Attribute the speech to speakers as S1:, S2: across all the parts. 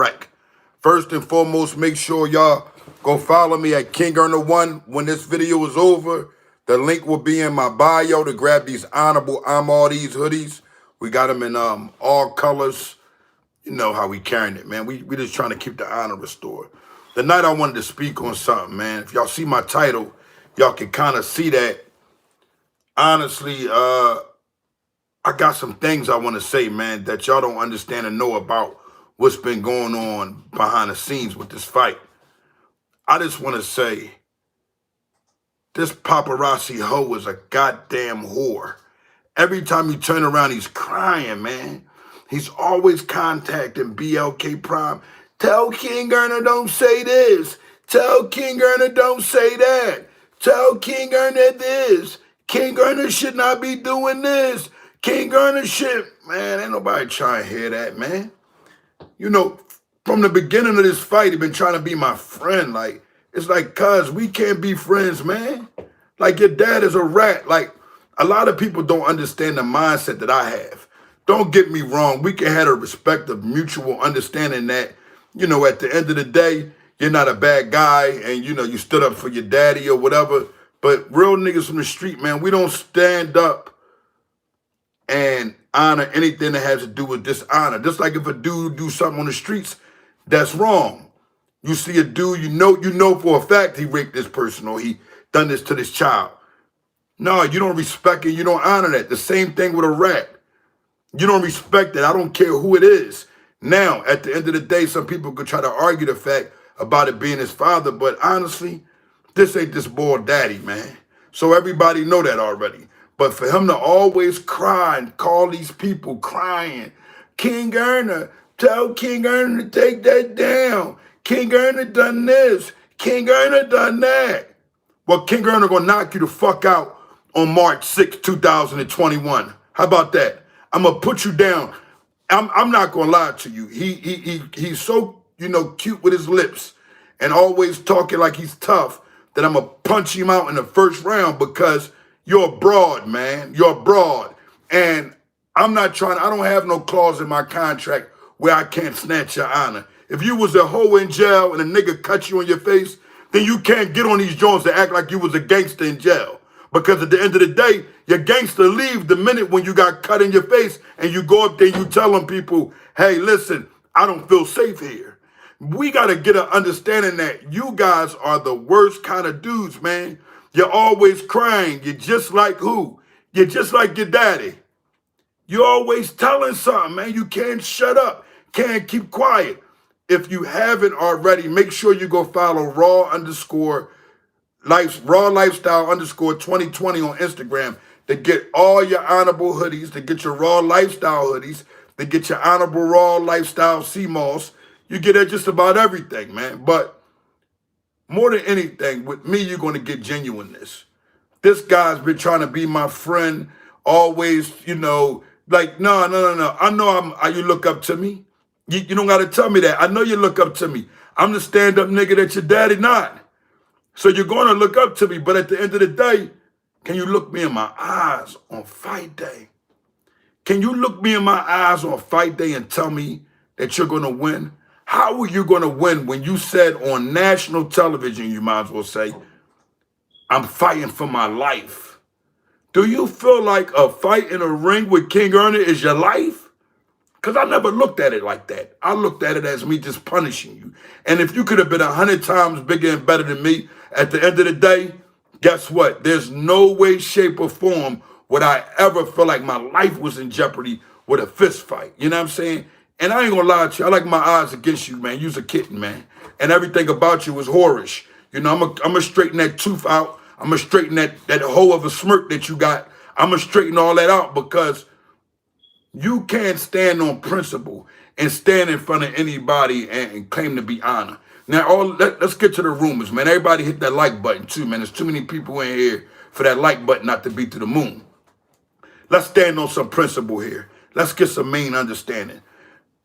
S1: correct. First and foremost, make sure y'all go follow me at King Earner One. When this video is over, the link will be in my bio to grab these honorable all these hoodies. We got them in all colors. You know how we carrying it, man. We just trying to keep the honor restored. Tonight I wanted to speak on something, man. If y'all see my title, y'all can kind of see that. Honestly, I got some things I want to say, man, that y'all don't understand and know about what's been going on behind the scenes with this fight. I just want to say, this paparazzi hoe is a goddamn whore. Every time you turn around, he's crying, man. He's always contacting Blkprime. Tell King Earner don't say this. Tell King Earner don't say that. Tell King Earner this. King Earner should not be doing this. King Earner shit. Man, ain't nobody trying to hear that, man. You know, from the beginning of this fight, he been trying to be my friend. Like, it's like, cuz, we can't be friends, man. Like, your dad is a rat. Like, a lot of people don't understand the mindset that I have. Don't get me wrong. We can have a respect of mutual understanding that, you know, at the end of the day, you're not a bad guy and, you know, you stood up for your daddy or whatever. But real niggas from the street, man, we don't stand up and honor anything that has to do with dishonor. Just like if a dude do something on the streets, that's wrong. You see a dude, you know for a fact he raped this person or he done this to this child. No, you don't respect it. You don't honor that. The same thing with a rat. You don't respect it. I don't care who it is. Now, at the end of the day, some people could try to argue the fact about it being his father, but honestly, this ain't this boy daddy, man. So everybody know that already. But for him to always cry and call these people crying, King Earner, tell King Earner to take that down. King Earner done this. King Earner done that. Well, King Earner gonna knock you the fuck out on March 6, 2021. How about that? I'm gonna put you down. I'm not gonna lie to you. He's so, you know, cute with his lips and always talking like he's tough that I'm gonna punch him out in the first round because you're a broad, man. You're a broad. And I'm not trying, I don't have no clause in my contract where I can't snatch your honor. If you was a hoe in jail and a nigga cut you in your face, then you can't get on these joints to act like you was a gangster in jail. Because at the end of the day, your gangster leave the minute when you got cut in your face and you go up there and you telling people, hey, listen, I don't feel safe here. We got to get an understanding that you guys are the worst kind of dudes, man. You're always crying. You're just like who? You're just like your daddy. You're always telling something, man. You can't shut up. Can't keep quiet. If you haven't already, make sure you go follow raw lifestyle underscore 2020 on Instagram to get all your honorable hoodies, to get your raw lifestyle hoodies, to get your honorable raw lifestyle CMOS. You get at just about everything, man. But more than anything, with me, you're going to get genuineness. This guy's been trying to be my friend, always, you know, like, no. I know you look up to me. You don't got to tell me that. I know you look up to me. I'm the stand-up nigga that your daddy not. So you're going to look up to me, but at the end of the day, can you look me in my eyes on fight day? Can you look me in my eyes on fight day and tell me that you're going to win? How are you going to win when you said on national television, you might as well say, I'm fighting for my life? Do you feel like a fight in a ring with King Earner is your life? Because I never looked at it like that. I looked at it as me just punishing you. And if you could have been 100 times bigger and better than me, at the end of the day, guess what? There's no way, shape, or form would I ever feel like my life was in jeopardy with a fist fight. You know what I'm saying? And I ain't gonna lie to you. I like my odds against you, man. You's a kitten, man. And everything about you was whorish. You know, I'm gonna straighten that tooth out. I'm gonna straighten that hoe of a smirk that you got. I'm gonna straighten all that out because you can't stand on principle and stand in front of anybody and claim to be honor. Now, let's get to the rumors, man. Everybody hit that like button too, man. There's too many people in here for that like button not to be to the moon. Let's stand on some principle here. Let's get some main understanding.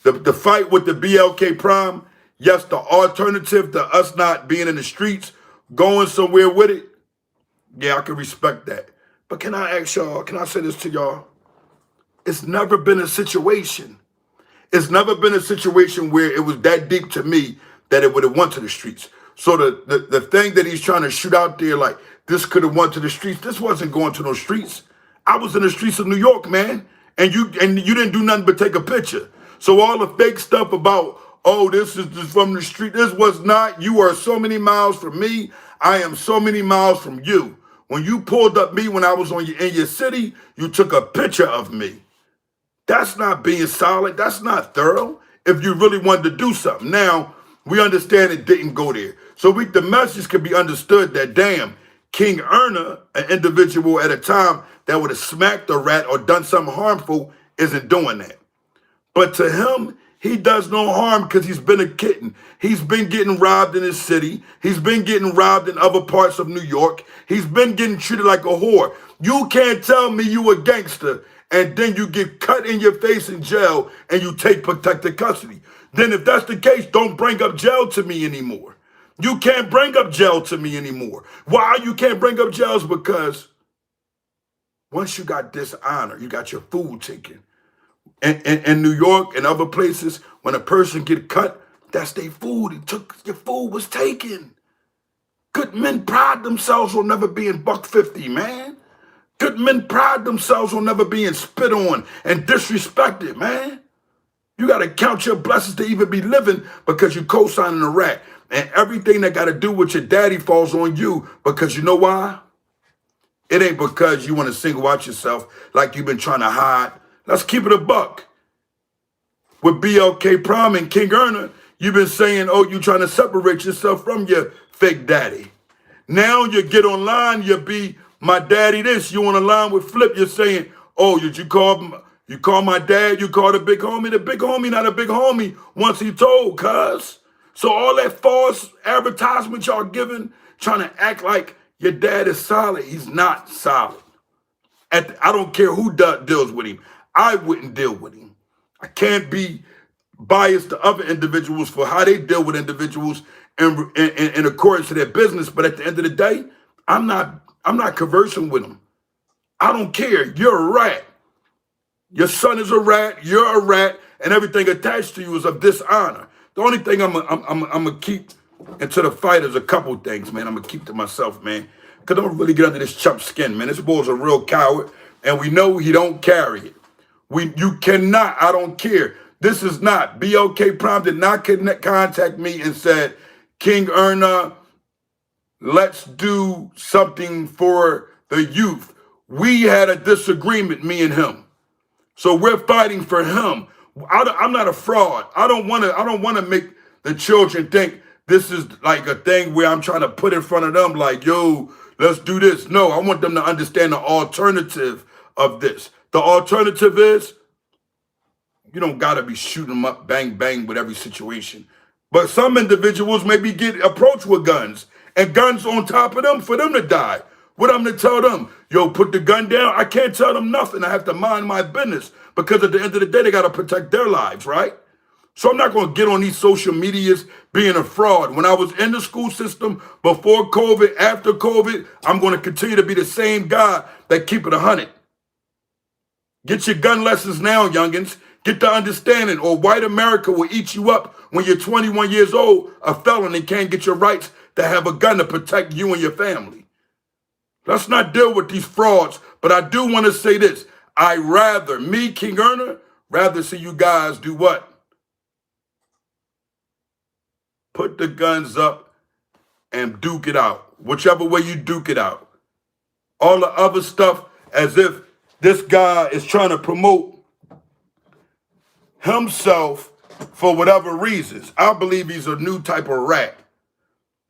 S1: The fight with the Blkprime, yes, the alternative to us not being in the streets, going somewhere with it, yeah, I can respect that. But can I ask y'all, can I say this to y'all? It's never been a situation. It's never been a situation where it was that deep to me that it would have went to the streets. So the thing that he's trying to shoot out there, like this could have went to the streets, this wasn't going to no streets. I was in the streets of New York, man, and you didn't do nothing but take a picture. So all the fake stuff about, oh, this is just from the street, this was not. You are so many miles from me. I am so many miles from you. When you pulled up me when I was in your city, you took a picture of me. That's not being solid. That's not thorough if you really wanted to do something. Now, we understand it didn't go there. So the message can be understood that, damn, King Erna, an individual at a time that would have smacked a rat or done something harmful, isn't doing that. But to him, he does no harm because he's been a kitten. He's been getting robbed in his city. He's been getting robbed in other parts of New York. He's been getting treated like a whore. You can't tell me you a gangster and then you get cut in your face in jail and you take protective custody. Then if that's the case, don't bring up jail to me anymore. You can't bring up jail to me anymore. Why you can't bring up jails? Because once you got dishonor, you got your food taken. In New York and other places, when a person get cut, that's their food. Your food was taken. Good men pride themselves on never being $1.50, man. Good men pride themselves on never being spit on and disrespected, man. You got to count your blessings to even be living because you co-signing a rat. And everything that got to do with your daddy falls on you because you know why? It ain't because you want to single out yourself like you've been trying to hide. Let's keep it a buck. With Blkprime and King Erna, you've been saying, oh, you trying to separate yourself from your fake daddy. Now you get online, you be my daddy this. You on the line with Flip, you're saying, oh, you call my dad, you call the big homie not a big homie once he told, cuz. So all that false advertisement y'all giving, trying to act like your dad is solid, he's not solid. I don't care who deals with him. I wouldn't deal with him. I can't be biased to other individuals for how they deal with individuals in accordance to their business. But at the end of the day, I'm not conversing with them. I don't care. You're a rat. Your son is a rat. You're a rat, and everything attached to you is of dishonor. The only thing I'm gonna keep into the fight is a couple things, man. I'm gonna keep to myself, man, because I'm gonna really get under this chump skin, man. This boy's a real coward, and we know he don't carry it. You cannot, I don't care. This is not, Blkprime did not contact me and said, King Erna, let's do something for the youth. We had a disagreement, me and him. So we're fighting for him. I'm not a fraud. I don't want to make the children think this is like a thing where I'm trying to put in front of them like, yo, let's do this. No, I want them to understand the alternative of this. The alternative is you don't got to be shooting them up, bang, bang with every situation. But some individuals maybe get approached with guns and guns on top of them for them to die. What I'm going to tell them, yo, put the gun down. I can't tell them nothing. I have to mind my business because at the end of the day, they got to protect their lives, right? So I'm not going to get on these social medias being a fraud. When I was in the school system, before COVID, after COVID, I'm going to continue to be the same guy that keep it 100. Get your gun lessons now, youngins. Get the understanding, or white America will eat you up when you're 21 years old, a felon, and can't get your rights to have a gun to protect you and your family. Let's not deal with these frauds, but I do want to say this. Me, King Erna, rather see you guys do what? Put the guns up and duke it out. Whichever way you duke it out. All the other stuff as if this guy is trying to promote himself for whatever reasons. I believe he's a new type of rat.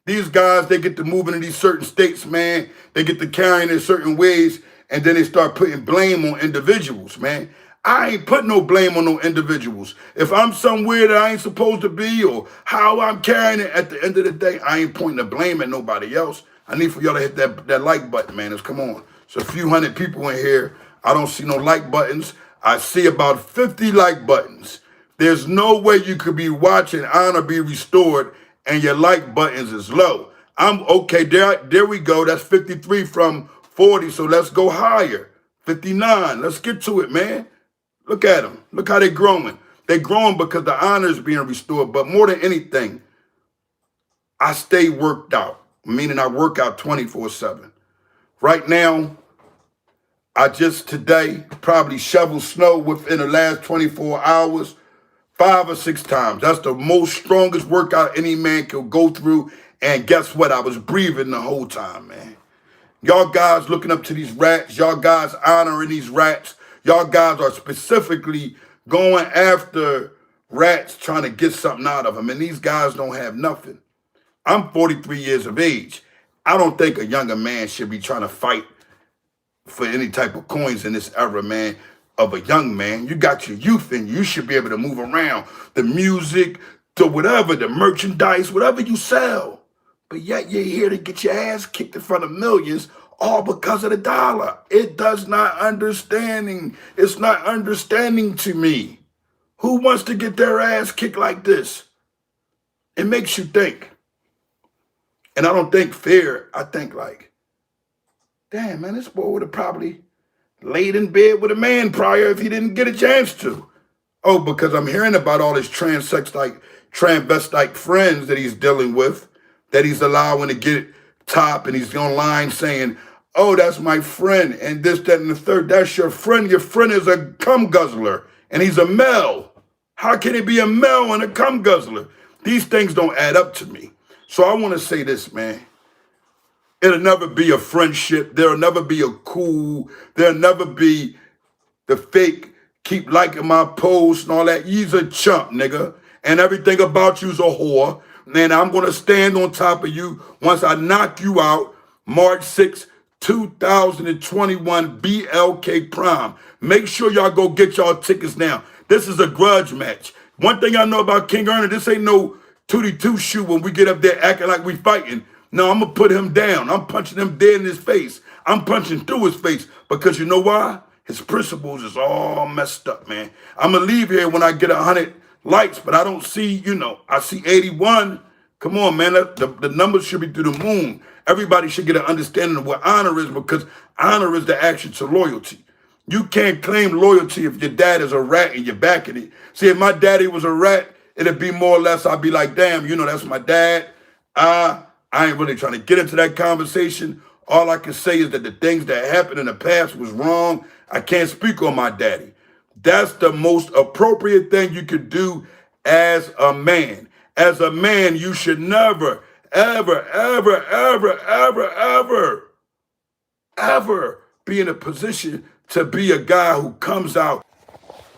S1: These guys, they get to move into these certain states, man. They get to carrying in certain ways, and then they start putting blame on individuals, man. I ain't putting no blame on no individuals. If I'm somewhere that I ain't supposed to be or how I'm carrying it, at the end of the day, I ain't pointing the blame at nobody else. I need for y'all to hit that like button, man. Come on. It's a few hundred people in here. I don't see no like buttons. I see about 50 like buttons. There's no way you could be watching Honor Be Restored and your like buttons is low. I'm okay, there we go. That's 53 from 40, so let's go higher. 59, let's get to it, man. Look at them. Look how they're growing. They're growing because the honor is being restored. But more than anything, I stay worked out, meaning I work out 24/7. Right now, I just today probably shoveled snow within the last 24 hours 5 or 6 times. That's the most strongest workout any man could go through. And guess what? I was breathing the whole time, man. Y'all guys looking up to these rats. Y'all guys honoring these rats. Y'all guys are specifically going after rats trying to get something out of them. And these guys don't have nothing. I'm 43 years of age. I don't think a younger man should be trying to fight for any type of coins in this era, man, of a young man. You got your youth in you. You should be able to move around. The music, to whatever, the merchandise, whatever you sell. But yet you're here to get your ass kicked in front of millions, all because of the dollar. It does not understanding. It's not understanding to me. Who wants to get their ass kicked like this? It makes you think. And I don't think fear. I think like, damn, man, this boy would have probably laid in bed with a man prior if he didn't get a chance to. Oh, because I'm hearing about all his transvestite friends that he's dealing with, that he's allowing to get top, and he's online saying, oh, that's my friend, and this, that, and the third. That's your friend. Your friend is a cum guzzler, and he's a male. How can he be a male and a cum guzzler? These things don't add up to me. So I want to say this, man. It'll never be a friendship. There'll never be a cool. There'll never be the fake, keep liking my posts and all that. You's a chump, nigga. And everything about you's a whore. And I'm going to stand on top of you once I knock you out. March 6, 2021, Blkprime. Make sure y'all go get y'all tickets now. This is a grudge match. One thing I know about King Erner, this ain't no 2-2 shoot when we get up there acting like we fighting. No, I'm going to put him down. I'm punching him dead in his face. I'm punching through his face because you know why? His principles is all messed up, man. I'm going to leave here when I get 100 likes, but I don't see, I see 81. Come on, man. The numbers should be through the moon. Everybody should get an understanding of what honor is because honor is the action to loyalty. You can't claim loyalty if your dad is a rat and you're backing it. See, if my daddy was a rat, it'd be more or less, I'd be like, damn, that's my dad. I ain't really trying to get into that conversation. All I can say is that the things that happened in the past was wrong. I can't speak on my daddy. That's the most appropriate thing you could do as a man. As a man, you should never, ever, ever, ever, ever, ever, ever be in a position to be a guy who comes out.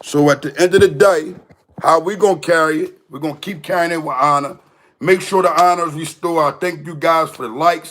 S1: So at the end of the day, how we going to carry it? We're going to keep carrying it with honor. Make sure the honor is restored. I thank you guys for the likes.